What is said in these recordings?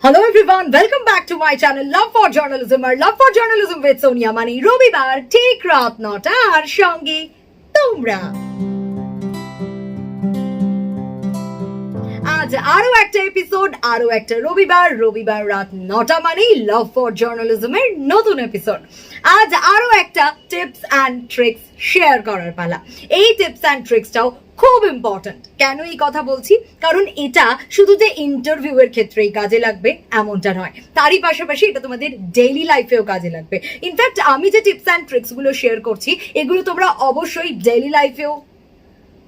Hello everyone, welcome back to my channel Love for Journalism or Love for Journalism with Sonia Mani. রবিবার ঠিক রাত 9টা আর সঙ্গে তোমরা। আজ আরো একটা এপিসোড, আরো একটা রবিবার রাত 9টা মানেই লাভ ফর জার্নালিজমের নতুন এপিসোড। আজ আরো একটা টিপস অ্যান্ড ট্রিক্স শেয়ার করার পালা। এই টিপস অ্যান্ড ট্রিক্সটাও খুব ইম্পর্টেন্ট। কেন এই কথা বলছি? কারণ এটা শুধু যে ইন্টারভিউ এর ক্ষেত্রেই কাজে লাগবে এমনটা নয়, তারই পাশাপাশি এটা তোমাদের ডেইলি লাইফেও কাজে লাগবে। ইনফ্যাক্ট আমি যে টিপস অ্যান্ড ট্রিক্স গুলো শেয়ার করছি এগুলো তোমরা অবশ্যই ডেইলি লাইফেও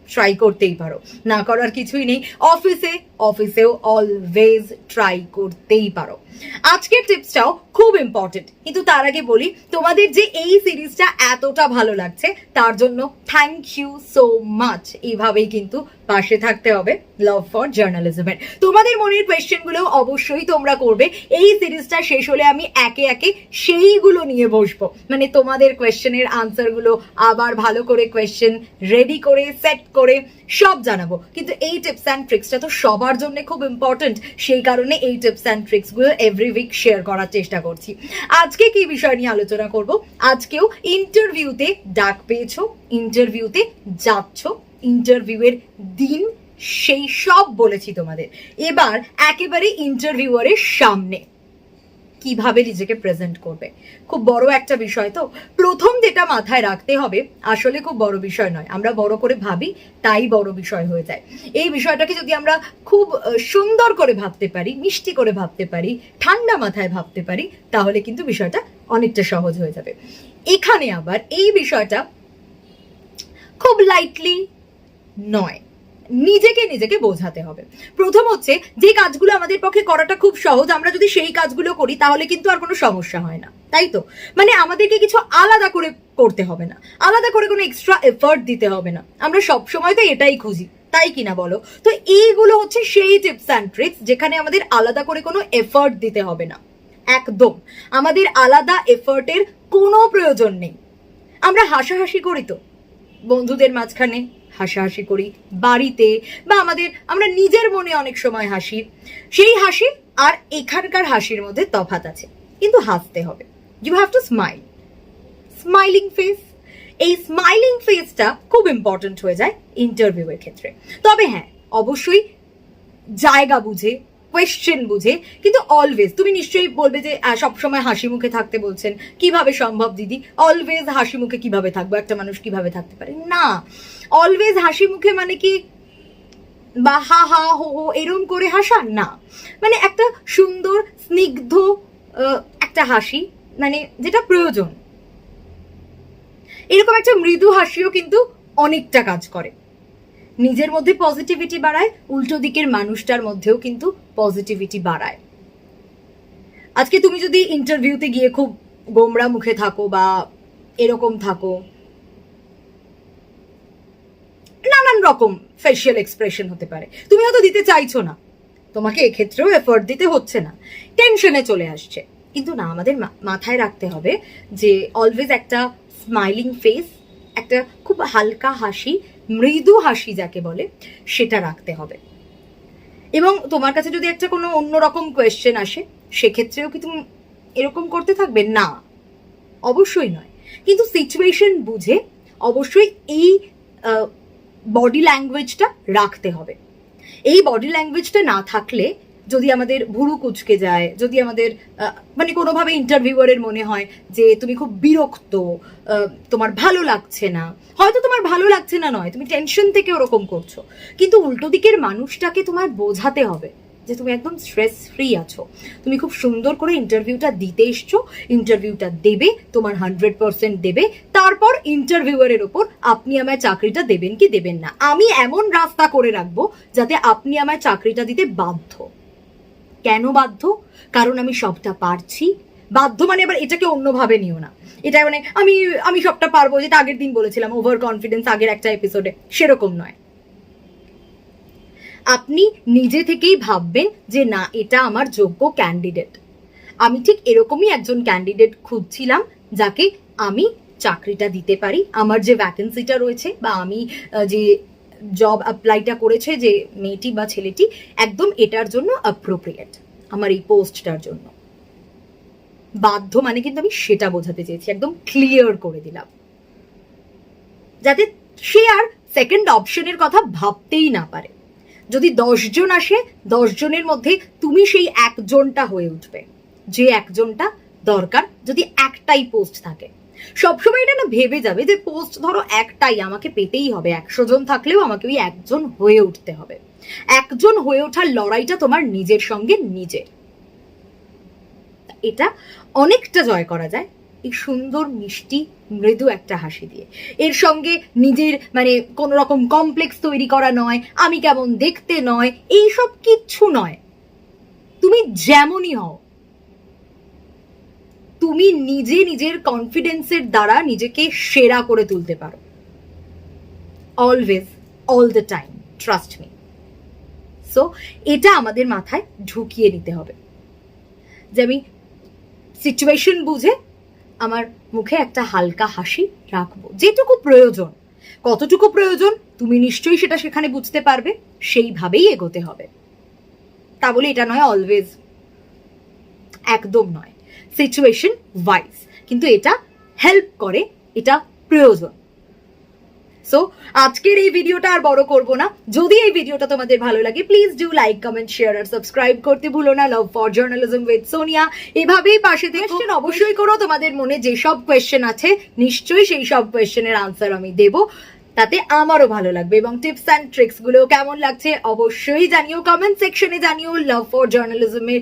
ট্রাই করতেই পারো, না করার কিছুই নেই। অফিসেও অলওয়েজ ট্রাই করতেই পারো। আজকের টিপসটাও খুব ইম্পর্টেন্ট, কিন্তু তার আগে বলি তোমাদের যে এই সিরিজটা এতটা ভালো লাগছে তার জন্য থ্যাংক ইউ সো মাচ। এইভাবেই কিন্তু পাশে থাকতে হবে লাভ ফর জার্নালিজমের। তোমাদের মনের কোয়েশ্চেনগুলো অবশ্যই তোমরা করবে। এই সিরিজটা শেষ হলে আমি একে একে সেইগুলো নিয়ে বসবো, মানে তোমাদের কোয়েশ্চেনের আনসারগুলো আবার ভালো করে কোয়েশ্চেন রেডি করে সেট করে সব জানাবো। কিন্তু এই টিপস অ্যান্ড ট্রিক্সটা তো সবার জন্য খুব ইম্পর্টেন্ট, সেই কারণে এই টিপস অ্যান্ড ট্রিক্সগুলো এভরি উইক শেয়ার করার চেষ্টা করছি। আজকে কি বিষয় নিয়ে আলোচনা করব? আজকেও ইন্টারভিউতে ডাক পেয়েছো, ইন্টারভিউতে যাচ্ছ, ইন্টারভিউয়ের দিন সেই সব বলেছি তোমাদের। এবার একেবারে ইন্টারভিউয়ারের সামনে কিভাবে নিজেকে প্রেজেন্ট করবে, খুব বড় একটা বিষয়। তো প্রথম যেটা মাথায় রাখতে হবে, আসলে খুব বড় বিষয় নয়, আমরা বড় করে ভাবি তাই বড় বিষয় হয়ে যায়। এই বিষয়টাকে যদি আমরা খুব সুন্দর করে ভাবতে পারি, মিষ্টি করে ভাবতে পারি, ঠান্ডা মাথায় ভাবতে পারি, তাহলে কিন্তু বিষয়টা অনেকটা সহজ হয়ে যাবে। এখানে আবার এই বিষয়টা খুব লাইটলি নয়, নিজেকে বোঝাতে হবে। প্রথম হচ্ছে, যে কাজগুলো আমাদের পক্ষে করাটা খুব সহজ, আমরা যদি সেই কাজগুলো করি তাহলে কিন্তু আর কোনো সমস্যা হয় না, তাই তো? মানে আমাদেরকে কিছু আলাদা করে করতে হবে না, আলাদা করে কোনো এক্সট্রা এফর্ট দিতে হবে না। আমরা সবসময় তো এটাই খুঁজি, তাই কিনা বলো? তো এইগুলো হচ্ছে সেই টিপস অ্যান্ড ট্রিক্স যেখানে আমাদের আলাদা করে কোনো এফর্ট দিতে হবে না। একদম আমাদের আলাদা এফর্টের কোনো প্রয়োজন নেই। আমরা হাসাহাসি করি তো বন্ধুদের মাঝখানে, হাসাহাসি করি বাড়িতে, বা আমরা নিজের মনে অনেক সময় হাসি। সেই হাসি আর এখানকার হাসির মধ্যে তফাৎ আছে, কিন্তু হাসতে হবে। You have to smile, smiling face. এই স্মাইলিং ফেসটা খুব ইম্পর্টেন্ট হয়ে যায় ইন্টারভিউ এর ক্ষেত্রে। তবে হ্যাঁ, অবশ্যই জায়গা বুঝে, কোয়েশ্চেন বুঝে, কিন্তু অলওয়েজ তুমি নিশ্চয়ই বলবে যে সবসময় হাসি মুখে থাকতে বলছেন, কিভাবে সম্ভব দিদি? অলওয়েজ হাসি মুখে কিভাবে থাকবো? একটা মানুষ কিভাবে থাকতে পারে? না, অলওয়েজ হাসি মুখে মানে কি বা হা হা হো হো এরম করে হাসা না, মানে একটা সুন্দর স্নিগ্ধ একটা হাসি, মানে যেটা প্রয়োজন। এরকম একটা মৃদু হাসিও কিন্তু অনেকটা কাজ করে, নিজের মধ্যে পজিটিভিটি বাড়ায়, উল্টো দিকের মানুষটার মধ্যেও কিন্তু পজিটিভিটি বাড়ায়। আজকে তুমি যদি ইন্টারভিউতে গিয়ে খুব গোমরা মুখে থাকো বা এরকম থাকো, নানান রকম ফেশিয়াল এক্সপ্রেশন হতে পারে, তুমি হয়তো দিতে চাইছো না, তোমাকে এক্ষেত্রেও এফোর্ট দিতে হচ্ছে না, টেনশনে চলে আসছে, কিন্তু না, আমাদের মাথায় রাখতে হবে যে অলওয়েজ একটা স্মাইলিং ফেস, একটা খুব হালকা হাসি, মৃদু হাসি যাকে বলে, সেটা রাখতে হবে। এবং তোমার কাছে যদি একটা কোনো অন্যরকম কোয়েশ্চেন আসে, সেক্ষেত্রেও কি তুমি এরকম করতে থাকবে? না, অবশ্যই নয়। কিন্তু সিচুয়েশন বুঝে অবশ্যই এই বডি ল্যাঙ্গুয়েজটা রাখতে হবে। এই বডি ল্যাঙ্গুয়েজটা না থাকলে, যদি আমাদের ভুরু কুচকে যায়, যদি আমাদের মানে কোনোভাবে ইন্টারভিউয়ারের মনে হয় যে তুমি খুব বিরক্ত, তোমার ভালো লাগছে না, হয়তো তোমার ভালো লাগছে না নয়, তুমি টেনশন থেকে ওরকম করছো, কিন্তু উল্টো দিকের মানুষটাকে তোমার বোঝাতে হবে যে তুমি একদম স্ট্রেস ফ্রি আছো, তুমি খুব সুন্দর করে ইন্টারভিউটা দিতে এসছো, ইন্টারভিউটা দেবে, তোমার 100% দেবে, তারপর ইন্টারভিউয়ারের ওপর আপনি আমায় চাকরিটা দেবেন কি দেবেন না। আমি এমন রাস্তা করে রাখবো যাতে আপনি আমায় চাকরিটা দিতে বাধ্য। কেন বাধ্য? কারণ আমি সবটা পারছি। বাধ্য মানে আবার এটাকে অন্যভাবে নিও না, এটা মানে আমি সবটা পারবো, যেটা আগের দিন বলেছিলাম ওভার কনফিডেন্স আগের একটা এপিসোডে, সেরকম নয়। আপনি নিজে থেকেই ভাববেন যে না, এটা আমার যোগ্য ক্যান্ডিডেট। আমি ঠিক এরকমই একজন ক্যান্ডিডেট খুঁজছিলাম যাকে আমি চাকরিটা দিতে পারি, আমার যে ভ্যাকেন্সিটা রয়েছে বা আমি যে জব অ্যাপ্লাইটা করেছে যে মেয়েটি বা ছেলেটি, একদম এটার জন্য অ্যাপ্রোপ্রিয়েট। আমার এই পোস্টটার জন্য। বাধ্য মানে কিন্তু আমি সেটা বোঝাতে চেয়েছি, একদম ক্লিয়ার করে দিলাম, যাতে সে আর সেকেন্ড অপশনের কথা ভাবতেই না পারে। যদি 10 জন আসে, 10 জনের মধ্যে তুমি সেই একজনটা হয়ে উঠবে, যে একজনটা দরকার। যদি একটাই পোস্ট থাকে, সবসময় এটা না ভেবে যাবে যে পোস্ট ধরো একটাই, আমাকে পেতেই হবে। 100 জন থাকলেও আমাকে ওই একজন হয়ে উঠতে হবে। একজন হয়ে ওঠার লড়াইটা তোমার নিজের সঙ্গে নিজের। এটা অনেকটা জয় করা যায় এই সুন্দর মিষ্টি মৃদু একটা হাসি দিয়ে। এর সঙ্গে নিজের মানে কোন রকম কমপ্লেক্স তৈরি করা নয়, আমি কেমন দেখতে নয়, এইসব কিচ্ছু নয়। তুমি যেমনই হও, তুমি নিজে নিজের কনফিডেন্সের দ্বারা নিজেকে সেরা করে তুলতে পারো। Always, all the time, trust me. So এটা আমাদের মাথায় ঢুকিয়ে নিতে হবে যে আমি সিচুয়েশন বুঝে আমার মুখে একটা হালকা হাসি রাখবো, যেটুকু প্রয়োজন। কতটুকু প্রয়োজন তুমি নিশ্চয়ই সেটা সেখানে বুঝতে পারবে, সেইভাবেই এগোতে হবে। তা বলে এটা নয় অলওয়েজ, একদম নয়, সিচুয়েশন ওয়াইজ, কিন্তু এটা হেল্প করে, এটা প্রয়োজন। সো আজকের এই ভিডিওটা আর বড় করব না। যদি এই ভিডিওটা তোমাদের ভালো লাগে, please do like, comment, share আর সাবস্ক্রাইব করতে ভুলো না। Love for journalism with Sonia এভাবেই পাশে থেকে অবশ্যই করো। তোমাদের মনে যেসব কোয়েশ্চেন আছে নিশ্চয়ই সেই সব কোয়েশ্চেনের আনসার আমি দেব, তাতে আমারও ভালো লাগবে। এবং টিপস অ্যান্ড ট্রিক্স গুলো কেমন লাগছে অবশ্যই জানিও, কমেন্ট সেকশনে জানিও। লাভ ফর জার্নালিজমের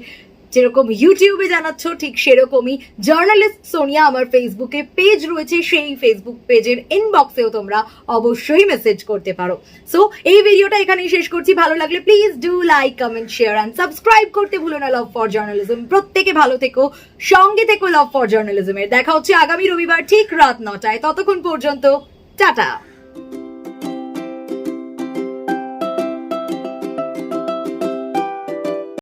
যেরকম ইউটিউবে জানাচ্ছ ঠিক সেরকমই জার্নালিস্ট সোনিয়া আমার ফেসবুকে পেজ রয়েছে, সেই ফেসবুক পেজের ইনবক্সেও তোমরা অবশ্যই মেসেজ করতে পারো। সো এই ভিডিওটা এখানেই শেষ করছি। ভালো লাগলে please do like, comment, share and subscribe করতে ভুলো না। লাভ ফর জার্নালিজম, প্রত্যেকে ভালো থেকো, সঙ্গে থেকো লাভ ফর জার্নালিজমের। দেখা হচ্ছে আগামী রবিবার ঠিক রাত 9টায়। ততক্ষণ পর্যন্ত টাটা।